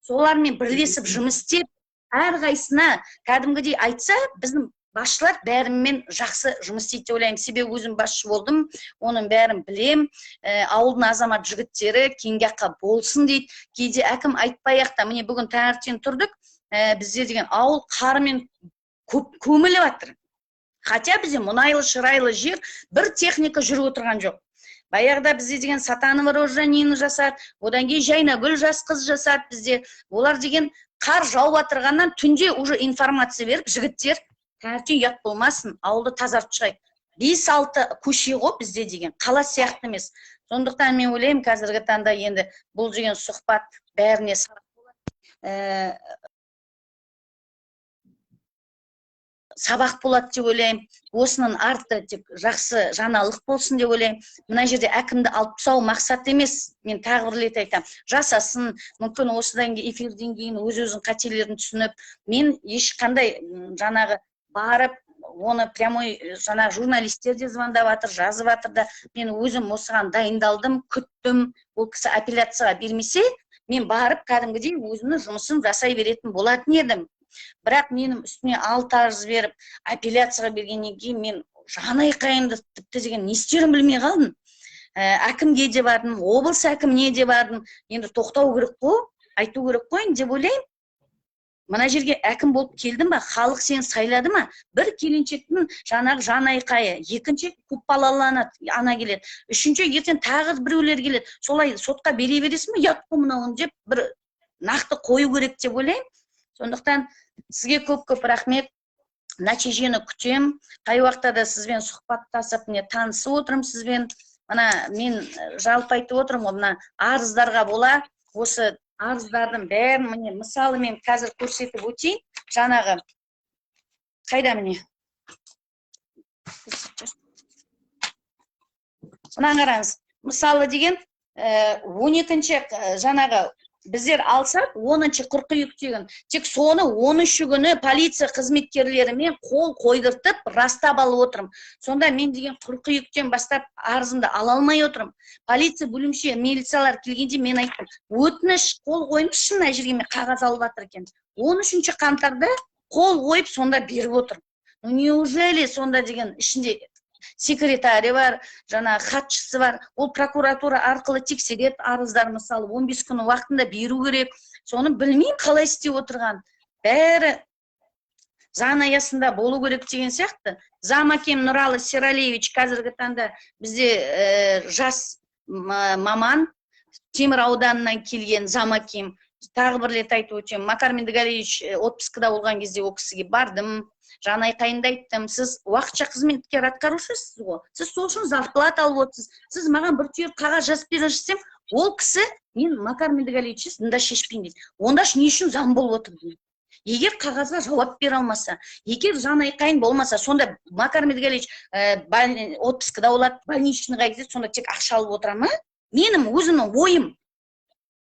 солармен бірлесіп жұмыс істеп, әрқайсысына кәдімгідей айтса, біздің басшылар бәрімен жақсы жұмыс істейді деп ойлаймын. Себебі өзім басшы болдым, оның бәрін білем. Ауылдың азамат жігіттері Кеңгаққа болсын дейді. Кейде әкім айтпай-ақ та, міне бүгін таңертең тұрдық, бізде деген ауыл қармен көміліп жатыр. Хотя бізде мұнайлы шырайлы жер, бір техника жүріп отырған жоқ. Баяғыда бізде деген Сатанова Розжанина жасады, одан кейін Жайнагүл жас қыз жасады бізде. Олар деген қар жауып жатырғаннан түнде уже информация беріп, жігіттер таңертең ұят болмасын, ауылды тазартып шығайық. 5-6 көше ғой бізде деген, қала сияқты емес. Сондықтан мен ойлаймын, қазіргі таңда енді бұл деген сұхбат бәріне сабақ болады деп ойлаймын. Осының арты тек жақсы жаңалық болсын деп ойлаймын. Мына жерде әкімді алып тастау мақсат емес. Мен тағы бір рет айтамын. Жасасын, мүмкін осыдан кейін эфирден кейін өз-өзінің қателерін түсініп, мен ешқандай жаңағы барып, оны прямой жаңағы журналистер де звондап жатыр, жазып жатыр да, мен өзім осыған дайындалдым, күттім. Ол кісі апелляцияға бермесе, мен барып кәдімгідей өзімнің жұмысын жасай беретін болатын едім. Бірақ менің үстіне 6 арыз беріп, апелляцияға бергеннен кейін мен жанайқайымды тіпті деген не істерін білмей қалдым. Әкімге де бардым, облыс әкіміне де бардым. Енді тоқтау керек қой, айту керек қой деп ойлаймын. Мына жерге әкім болып келдім ба, халық сені сайлады ма? Бір келіншектің жаңағы жанайқайы, екінші көп балалы ана келеді, үшінші ертең тағы біреулер келеді. Солай сотқа бере бересің бе? Ұят қой мынауын деп бір нақты қою керек деп ойлаймын. Сондықтан сізге көп-көп рахмет. Нәтижені күтем. Қай уақытта да сізбен сұхбаттасып, танысып отырмын сізбен. Мына мен жалпы айтып отырмын, мына арыздарға бола, осы арыздардың бәрін, міне мысалы мен қазір көрсетіп өтейін. Жаңағы қайда міне? Мына қараңыз. Мысалы деген 12-ші жаңағы біздер алсақ 10-шы қыркүйектегі тек соны 13-ші күні полиция қызметкерлерімен қол қойдыртып растап алып отырмын. Сонда мен деген қыркүйектен бастап арызымды ала алмай отырмын. Полиция бөлімше милициялар келгенде мен айттым, өтініш қол қойыңызшы, мына жерге мен қағаз алып жатыр екен. 13-ші қаңтарда қол қойып сонда беріп отырмын. Неужели сонда деген ішінде секретарі бар, жаңа хатшысы бар, ол прокуратура арқылы тексереді арыздар, мысалы 15 күні уақытында беру керек. Соны білмеймін қалай істеп отырған. Бәрі заң аясында болу керек деген сияқты. Замакем Нұралы Сералевич қазіргі таңда бізде жас маман, Темір ауданынан келген замакем. Тағы бір рет айтып өтемін, Макар Медгалевич отпускада болған кезде ол кісіге бардым. Жанайқайында айттым, сіз уақытша қызметкер атқарушысыз ғой. Сіз сол үшін зарплата алып отырсыз. Сіз маған бір түйір қағаз жазып беріңізші десем, ол кісі мен Макар Медгалевич мында шешпейін дейді. Онда не үшін заң болып отыр дейді. Егер қағазға жауап бере алмаса, егер жанайқайын болмаса, сонда Макар Медгалевич отпускада болады, больничныйға кетеді, сонда тек ақша алып отыра ма? Менің өзімнің ойым.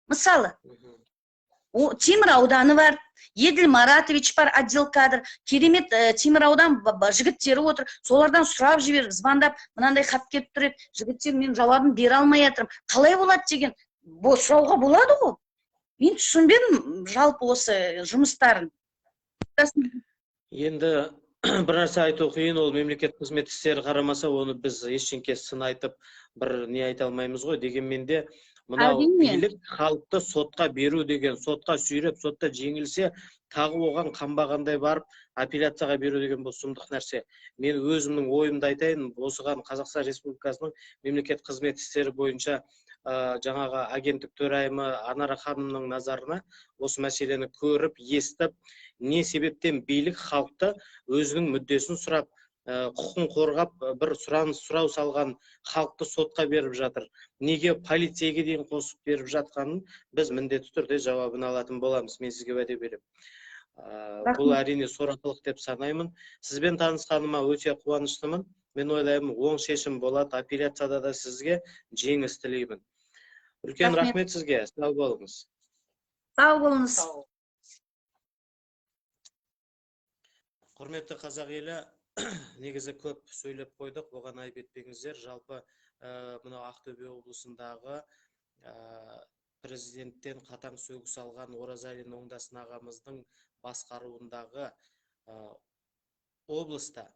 Мысалы, Темір ауданы бар, Еділ Маратович бар, отдел кадр, керемет Темір аудан жігіттері отыр, солардан сұрап жіберіп, звондап, мынандай хат келіп тұр еді, жігіттер мен жауабын бере алмай жатырмын. Қалай болады деген сұрауға болады ғой. Мен түсінбедім жалпы осы жұмыстарын. Енді бір нәрсе айту қиын, ол мемлекет қызмет істері қарамаса, оны біз ештеңке сын айтып, бір не айта алмаймыз ғой. Дегенмен де мынау билік халықты сотқа беру деген, сотқа сүйреп, сотта жеңілсе, тағы оған қанбағандай барып, апелляцияға беру деген бұл сұмдық нәрсе. Мен өзімнің ойымды айтайын, осыған Қазақстан Республикасының мемлекет қызмет істері бойынша жаңағы агенттік төрайымы Анара ханымның назарына осы мәселені көріп, естіп, не себептен билік халықты өзінің мүддесін сұрап, құқын қорғап, бір сұрау салған халықты сотқа беріп жатыр. Неге полицейге дейін қосып беріп жатқанын біз міндетті түрде жауабын алатын боламыз. Мен сізге уәде беремін. Бұл әрине сорақылық деп санаймын. Сізбен танысқаныма өте қуаныштымын. мен ойлаймын оң шешім болады. Апелляцияда да сізге жеңіс тілеймін. Үлкен Рахмет. рахмет сізге. Сау болыңыз. Сау болыңыз. Құрметті қазақ елі, негізі көп сөйлеп қойдық, оған айып етпеңіздер. Жалпы мынау Ақтөбе облысындағы президенттен қатаң сөгіс алған Оразалин Оңдасын ағамыздың басқаруындағы облыста,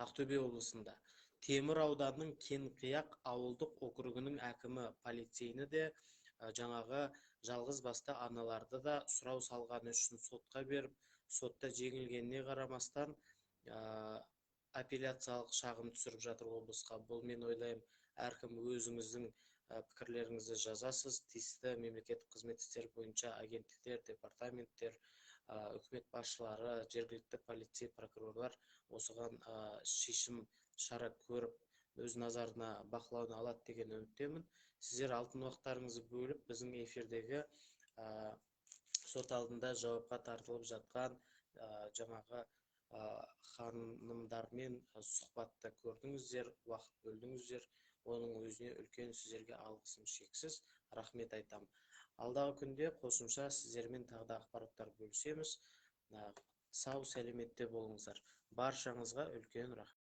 Ақтөбе облысында, Темір ауданының Кенқияқ ауылдық округінің әкімі полицейні де жаңағы жалғыз басты аналарды да сұрау салғаны үшін сотқа беріп, сотта жеңілгеніне қарамастан апелляциялық шағым түсіріп жатыр облысқа. Бұл мен ойлаймын, әркім өзіңіздің пікірлеріңізді жазасыз. Тиісті мемлекеттік қызмет істері бойынша агенттіктер, департаменттер, үкімет басшылары, жергілікті полицей, прокурорлар осыған шешім шара көріп, өз назарына бақылауына алады деген үміттемін. Сіздер алтын уақыттарыңызды бөліп, біздің эфирдегі сот алдында жауапқа тартылып жатқан жаңағы ханымдармен сұхбатты көрдіңіздер, уақыт бөлдіңіздер. Оның өзіне үлкен сіздерге алғысым шексіз. Рахмет айтамын. Алдағы күнде қосымша сіздермен тағы да ақпараттар бөлісеміз. Сау, сәлеметте болыңыздар. Баршаңызға үлкен рахмет.